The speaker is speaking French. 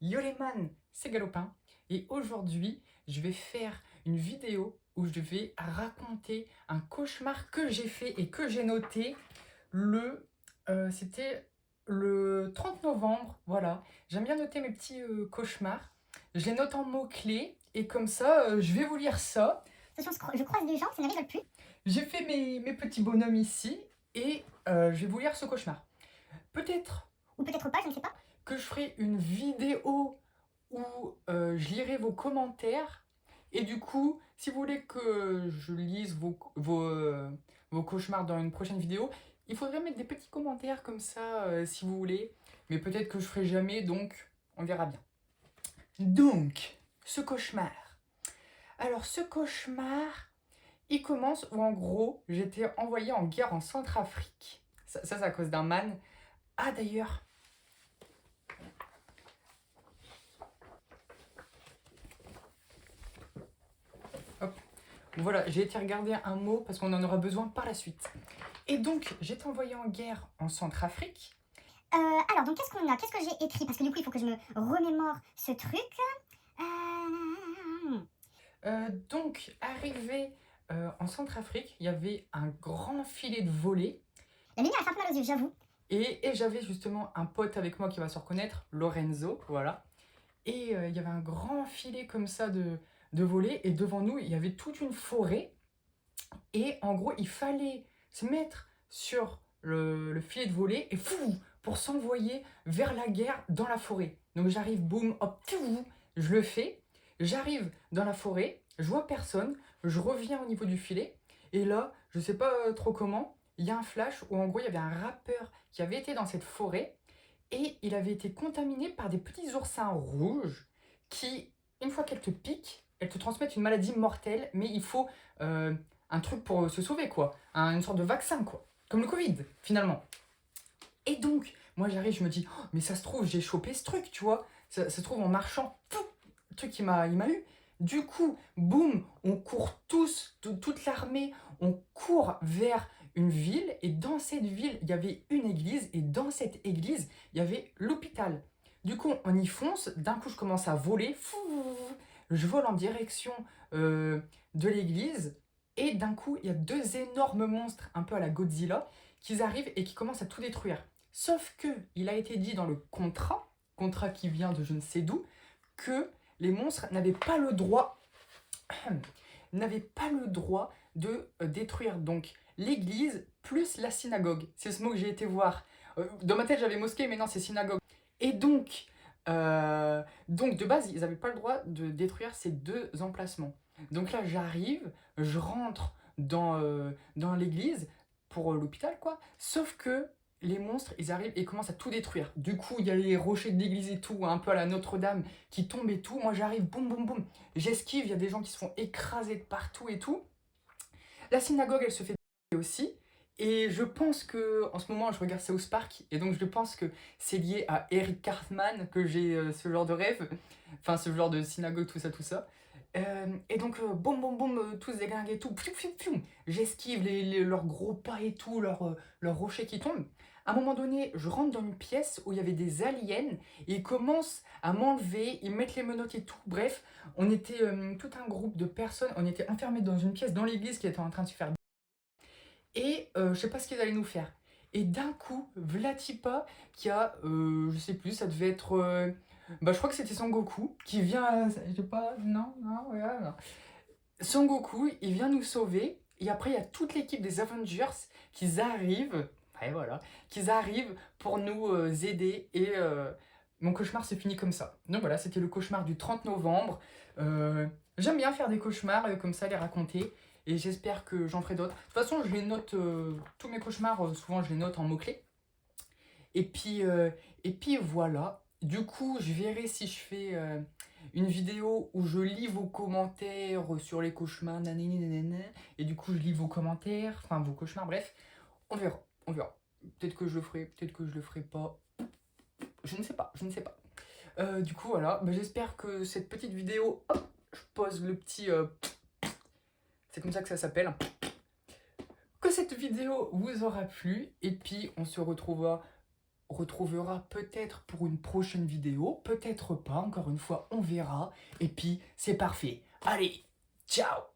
Yo les man, c'est Galopin et aujourd'hui je vais faire une vidéo où je vais raconter un cauchemar que j'ai fait et que j'ai noté c'était le 30 novembre, voilà. J'aime bien noter mes petits cauchemars, je les note en mots-clés et comme ça je vais vous lire ça. Attention, je croise des gens, ça ne rigole plus. J'ai fait mes petits bonhommes ici et je vais vous lire ce cauchemar. Peut-être Ou peut-être pas, je ne sais pas. que je ferai une vidéo où je lirai vos commentaires. Et du coup, si vous voulez que je lise vos cauchemars dans une prochaine vidéo, il faudrait mettre des petits commentaires comme ça, si vous voulez. Mais peut-être que je ferai jamais, donc on verra bien. Donc, ce cauchemar. Alors, ce cauchemar, il commence où en gros, j'étais envoyé en guerre en Centrafrique. Ça c'est à cause d'un man. Ah d'ailleurs, voilà, j'ai été regarder un mot parce qu'on en aura besoin par la suite. Et donc, j'étais envoyé en guerre en Centrafrique. Alors, donc qu'est-ce qu'on a? Qu'est-ce que j'ai écrit? Parce que du coup, il faut que je me remémore ce truc. Donc, arrivé en Centrafrique, il y avait un grand filet de volée. La lumière a fait un peu mal aux yeux, j'avoue. Et j'avais justement un pote avec moi qui va se reconnaître, Lorenzo, voilà. Et il y avait un grand filet comme ça de volée. Et devant nous, il y avait toute une forêt. Et en gros, il fallait se mettre sur le filet de volée et fou, pour s'envoyer vers la guerre dans la forêt. Donc j'arrive, boum, hop, fou, je le fais. J'arrive dans la forêt, je vois personne, je reviens au niveau du filet. Et là, je sais pas trop comment, il y a un flash où en gros, il y avait un rappeur qui avait été dans cette forêt et il avait été contaminé par des petits oursins rouges qui, une fois qu'elles te piquent, elles te transmettent une maladie mortelle, mais il faut un truc pour se sauver, quoi. Une sorte de vaccin, quoi. Comme le Covid, finalement. Et donc, moi j'arrive, je me dis, oh, mais ça se trouve, j'ai chopé ce truc, tu vois. Ça se trouve en marchant, le truc il m'a eu. Du coup, boum, on court tous, toute l'armée, on court vers une ville. Et dans cette ville, il y avait une église. Et dans cette église, il y avait l'hôpital. Du coup, on y fonce. D'un coup, je commence à voler. Fou, je vole en direction de l'église. Et d'un coup, il y a deux énormes monstres, un peu à la Godzilla, qui arrivent et qui commencent à tout détruire. Sauf que il a été dit dans le contrat qui vient de je ne sais d'où, que les monstres n'avaient pas le droit, n'avaient pas le droit de détruire donc l'église plus la synagogue. C'est ce mot que j'ai été voir. Dans ma tête j'avais mosquée, mais non c'est synagogue. Et donc de base ils n'avaient pas le droit de détruire ces deux emplacements. Donc là j'arrive, je rentre dans l'église pour l'hôpital quoi. Sauf que les monstres, ils arrivent et commencent à tout détruire. Du coup, il y a les rochers de l'église et tout, un peu à la Notre-Dame, qui tombent et tout. Moi, j'arrive, boum, boum, boum. J'esquive, il y a des gens qui se font écraser de partout et tout. La synagogue, elle se fait aussi. Et je pense que, en ce moment, je regarde South Park, et donc je pense que c'est lié à Eric Cartman que j'ai ce genre de rêve, enfin ce genre de synagogue, tout ça, tout ça. Et donc, boum, boum, boum, tous déglingués et tout, pfiou, pfiou, pfiou. J'esquive leurs gros pas et tout, leurs rochers qui tombent. À un moment donné, je rentre dans une pièce où il y avait des aliens, et ils commencent à m'enlever, ils mettent les menottes et tout. Bref, on était tout un groupe de personnes, on était enfermés dans une pièce dans l'église qui était en train de se faire. Et je sais pas ce qu'ils allaient nous faire. Et d'un coup, Vlatipa, qui a, je sais plus, ça devait être. Bah, je crois que c'était Son Goku, qui vient. Je sais pas, non, non, ouais, non. Son Goku, il vient nous sauver. Et après, il y a toute l'équipe des Avengers qui arrivent. Et voilà, qui arrivent pour nous aider. Et mon cauchemar se finit comme ça. Donc voilà, c'était le cauchemar du 30 novembre. J'aime bien faire des cauchemars comme ça, les raconter. Et j'espère que j'en ferai d'autres. De toute façon, je les note, tous mes cauchemars, souvent je les note en mots-clés. Et puis, euh, et puis voilà. Du coup, je verrai si je fais une vidéo où je lis vos commentaires sur les cauchemars. Nanani, nanana, et du coup, je lis vos commentaires, enfin vos cauchemars, bref. On verra, on verra. Peut-être que je le ferai, peut-être que je le ferai pas. Je ne sais pas, je ne sais pas. Du coup, voilà. Bah, j'espère que cette petite vidéo, hop, je pose le petit. C'est comme ça que ça s'appelle. Que cette vidéo vous aura plu. Et puis, on se retrouvera retrouvera peut-être pour une prochaine vidéo, peut-être pas, encore une fois, on verra. Et puis, c'est parfait. Allez, ciao!